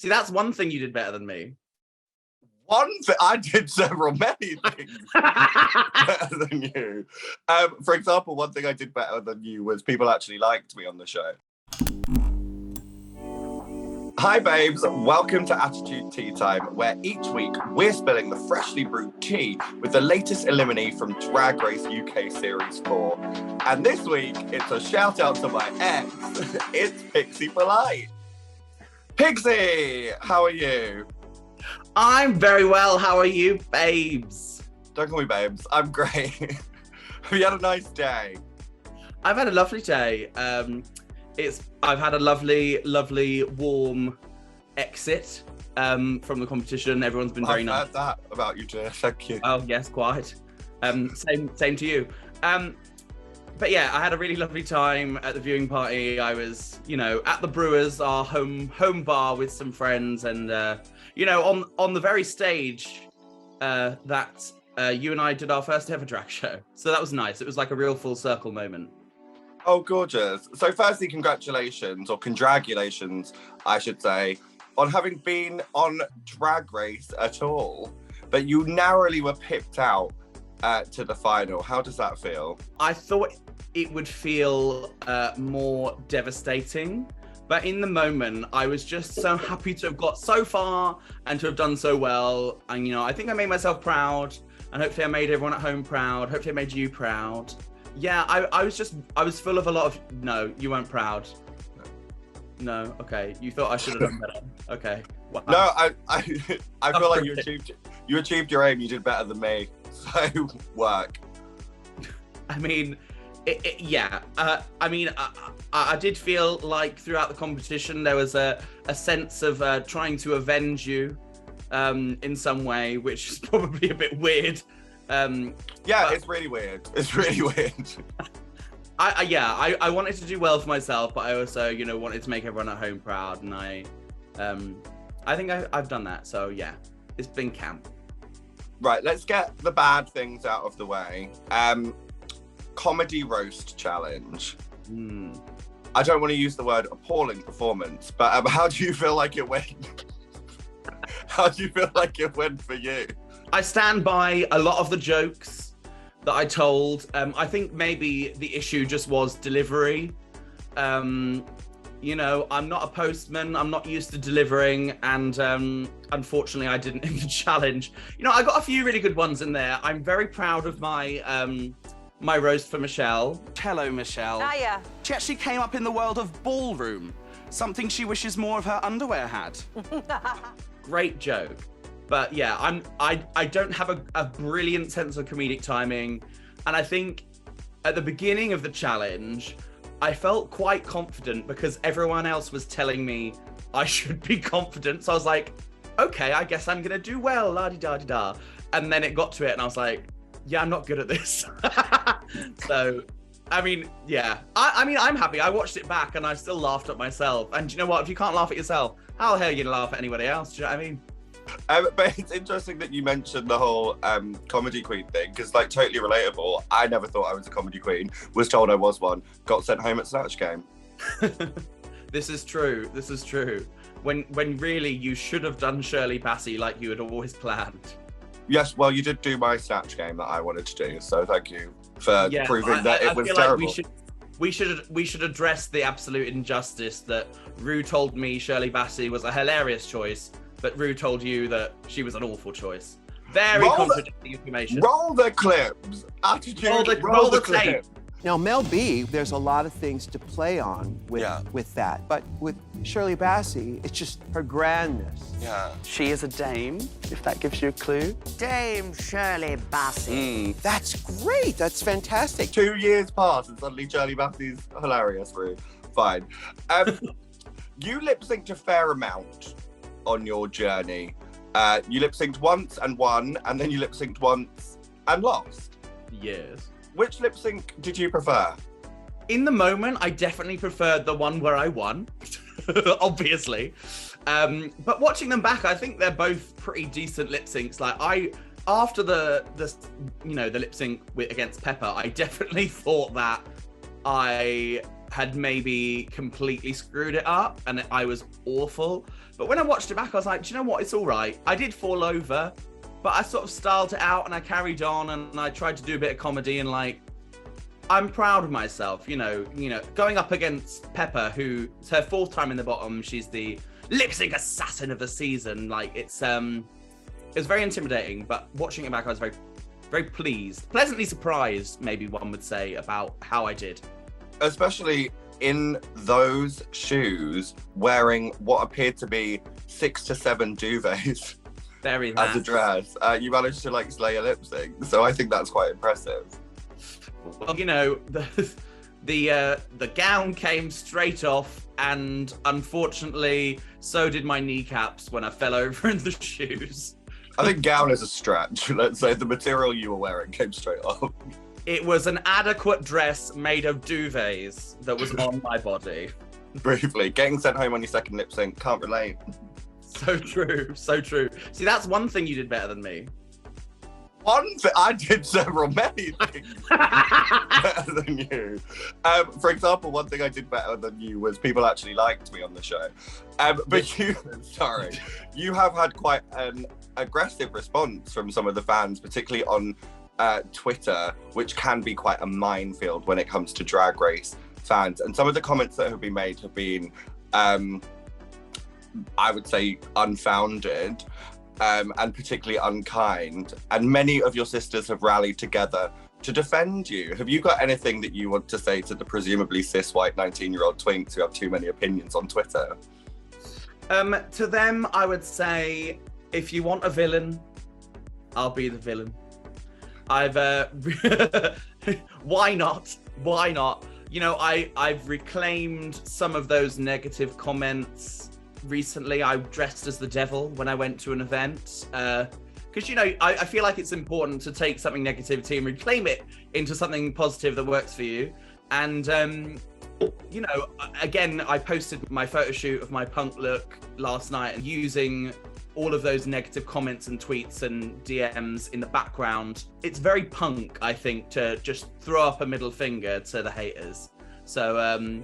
See, that's one thing you did better than me. I did many things better than you. For example, one thing I did better than you was people actually liked me on the show. Hi babes, welcome to Attitude Tea Time, where each week we're spilling the freshly brewed tea with the latest eliminee from Drag Race UK Series 4. And this week, it's a shout out to my ex, it's Pixie Polite. Pixie, how are you? I'm very well, how are you, babes? Don't call me babes, I'm great. Have you had a nice day? I've had a lovely day. I've had a lovely, warm exit from the competition. Everyone's been very nice. I've heard that about you, dear. Thank you. Oh yes, quite. Same to you. But yeah, I had a really lovely time at the viewing party. I was, at the Brewers, our home bar with some friends, and on the very stage that you and I did our first ever drag show. So that was nice. It was like a real full circle moment. Oh, gorgeous. So firstly, congratulations, or congratulations, I should say, on having been on Drag Race at all. But you narrowly were picked out to the final. How does that feel? I thought it would feel more devastating. But in the moment, I was just so happy to have got so far and to have done so well. And, I think I made myself proud. And hopefully I made everyone at home proud. Hopefully I made you proud. Yeah, I was full of a lot of, no, you weren't proud. No, okay. You thought I should have done better. Okay. Wow. No, I feel like you achieved your aim. You did better than me. So work. I mean, yeah. I did feel like throughout the competition there was a sense of trying to avenge you in some way, which is probably a bit weird. It's really weird. It's really weird. I wanted to do well for myself, but I also, wanted to make everyone at home proud, and I think I've done that. So yeah, it's been camp. Right, let's get the bad things out of the way. Comedy roast challenge. I don't want to use the word appalling performance, but how do you feel like it went? How do you feel like it went for you? I stand by a lot of the jokes that I told. I think maybe the issue just was delivery. I'm not a postman. I'm not used to delivering. And unfortunately, I didn't in the challenge. I got a few really good ones in there. I'm very proud of my my roast for Michelle. Hello, Michelle. Hiya. She actually came up in the world of ballroom, something she wishes more of her underwear had. Great joke. But yeah, I don't have a brilliant sense of comedic timing. And I think at the beginning of the challenge, I felt quite confident because everyone else was telling me I should be confident. So I was like, okay, I guess I'm gonna do well, la-di-da-di-da. And then it got to it and I was like, yeah, I'm not good at this. So, yeah. I'm happy. I watched it back and I still laughed at myself. And do you know what? If you can't laugh at yourself, how the hell are you gonna laugh at anybody else? Do you know what I mean? But it's interesting that you mentioned the whole comedy queen thing, because totally relatable. I never thought I was a comedy queen, was told I was one, got sent home at Snatch Game. This is true. When really you should have done Shirley Bassey like you had always planned. Yes, well, you did do my Snatch Game that I wanted to do, so thank you for proving that it was terrible. Like we should address the absolute injustice that Rue told me Shirley Bassey was a hilarious choice, but Rue told you that she was an awful choice. Very contradicting information. Roll the clips. Attitude. Roll the tape. Now, Mel B, there's a lot of things to play on with that. But with Shirley Bassey, it's just her grandness. Yeah. She is a dame, if that gives you a clue. Dame Shirley Bassey. That's great. That's fantastic. 2 years pass and suddenly Shirley Bassey's hilarious, Rue. Fine. You lip-synced a fair amount on your journey. You lip-synced once and won, and then you lip-synced once and lost. Yes. Which lip sync did you prefer? In the moment, I definitely preferred the one where I won, obviously. But watching them back, I think they're both pretty decent lip syncs. After the lip sync against Pepper, I definitely thought that I had maybe completely screwed it up and I was awful. But when I watched it back, I was like, do you know what? It's all right. I did fall over, but I sort of styled it out and I carried on and I tried to do a bit of comedy and like, I'm proud of myself, you know, going up against Pepper, who it's her 4th time in the bottom. She's the lip sync assassin of the season. Like it was very intimidating, but watching it back, I was very, very pleased, pleasantly surprised, maybe one would say, about how I did. Especially in those shoes, wearing what appeared to be 6 to 7 duvets as a dress. You managed to like slay a lip sync, so I think that's quite impressive. Well, you know, the gown came straight off, and unfortunately, so did my kneecaps when I fell over in the shoes. I think gown is a stretch. Let's say the material you were wearing came straight off. It was an adequate dress made of duvets that was on my body. Briefly, getting sent home on your second lip sync, can't relate. So true, so true. See, that's one thing you did better than me. I did many things better than you. For example, one thing I did better than you was people actually liked me on the show. But you have had quite an aggressive response from some of the fans, particularly on Twitter, which can be quite a minefield when it comes to Drag Race fans. And some of the comments that have been made have been, I would say, unfounded. And particularly unkind. And many of your sisters have rallied together to defend you. Have you got anything that you want to say to the presumably cis white 19-year-old twinks who have too many opinions on Twitter? To them, I would say, if you want a villain, I'll be the villain. Why not? Why not? You know, I've reclaimed some of those negative comments. Recently, I dressed as the devil when I went to an event. Because, you know, I feel like it's important to take something negativity and reclaim it into something positive that works for you. And, you know, again, I posted my photo shoot of my punk look last night and using all of those negative comments and tweets and DMs in the background. It's very punk, I think, to just throw up a middle finger to the haters. So,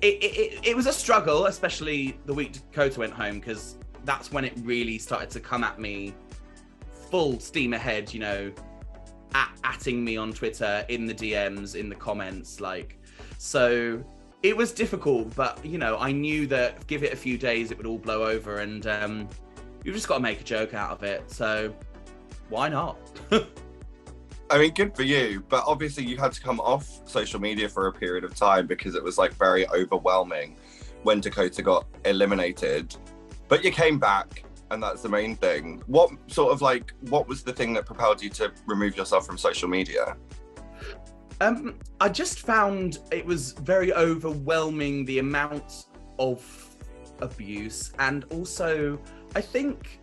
It was a struggle, especially the week Dakota went home, because that's when it really started to come at me full steam ahead, you know, atting me on Twitter, in the DMs, in the comments, like, so it was difficult, but, you know, I knew that give it a few days, it would all blow over, and you've just got to make a joke out of it, so why not? I mean, good for you, but obviously you had to come off social media for a period of time because it was like very overwhelming when Dakota got eliminated. But you came back, and that's the main thing. What was the thing that propelled you to remove yourself from social media? I just found it was very overwhelming, the amount of abuse, and also I think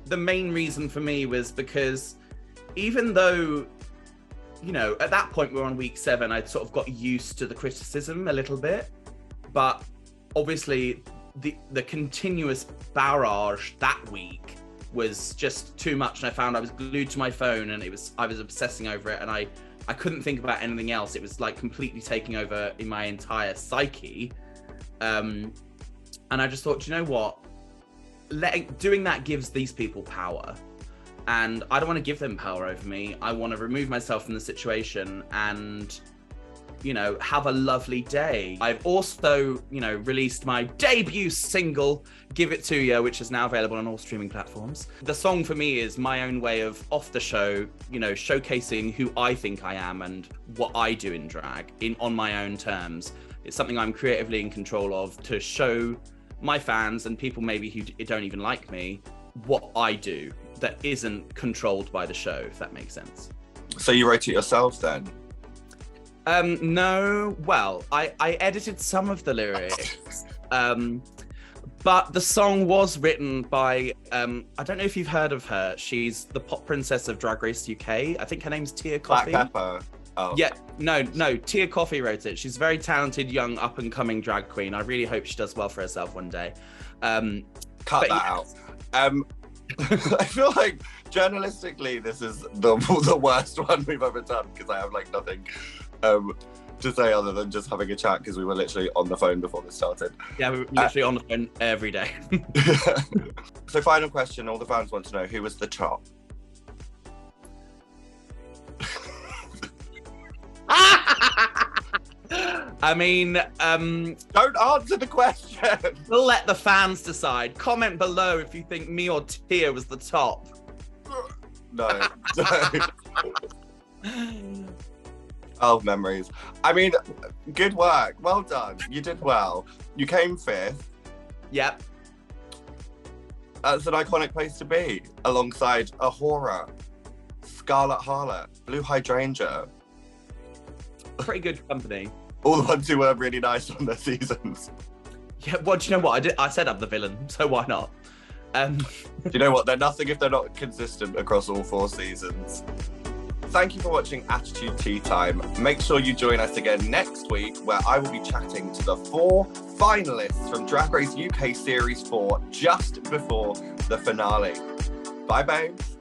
the main reason for me was because even though, you know, at that point we were on week 7, I'd sort of got used to the criticism a little bit, but obviously the continuous barrage that week was just too much, and I found I was glued to my phone, and I was obsessing over it, and I couldn't think about anything else. It was like completely taking over in my entire psyche, and I just thought, you know what, doing that gives these people power. And I don't want to give them power over me. I want to remove myself from the situation and, you know, have a lovely day. I've also, you know, released my debut single, Give It To Ya, which is now available on all streaming platforms. The song for me is my own way of, off the show, you know, showcasing who I think I am and what I do in drag on my own terms. It's something I'm creatively in control of to show my fans and people maybe who don't even like me what I do that isn't controlled by the show, if that makes sense. So you wrote it yourself then? No, well, I edited some of the lyrics, but the song was written by, I don't know if you've heard of her. She's the pop princess of Drag Race UK. I think her name's Tia Kofi. Black Pepper. Oh. Yeah, no, Tia Kofi wrote it. She's a very talented, young, up-and-coming drag queen. I really hope she does well for herself one day. Cut that out. I feel like journalistically this is the worst one we've ever done because I have like nothing to say other than just having a chat because we were literally on the phone before this started. Yeah, we were literally on the phone every day. So final question, all the fans want to know, who was the top? I mean, don't answer the question. We'll let the fans decide. Comment below if you think me or Tia was the top. No. Oh, memories. I mean, good work. Well done. You did well. You came 5th. Yep. That's an iconic place to be, alongside Ahura, Scarlet Harlot, Blue Hydrangea. Pretty good company. All the ones who were really nice on their seasons. Yeah, well, do you know what? I said I'm the villain, so why not? Do you know what? They're nothing if they're not consistent across all 4 seasons. Thank you for watching Attitude Tea Time. Make sure you join us again next week, where I will be chatting to the 4 finalists from Drag Race UK Series 4 just before the finale. Bye, babes.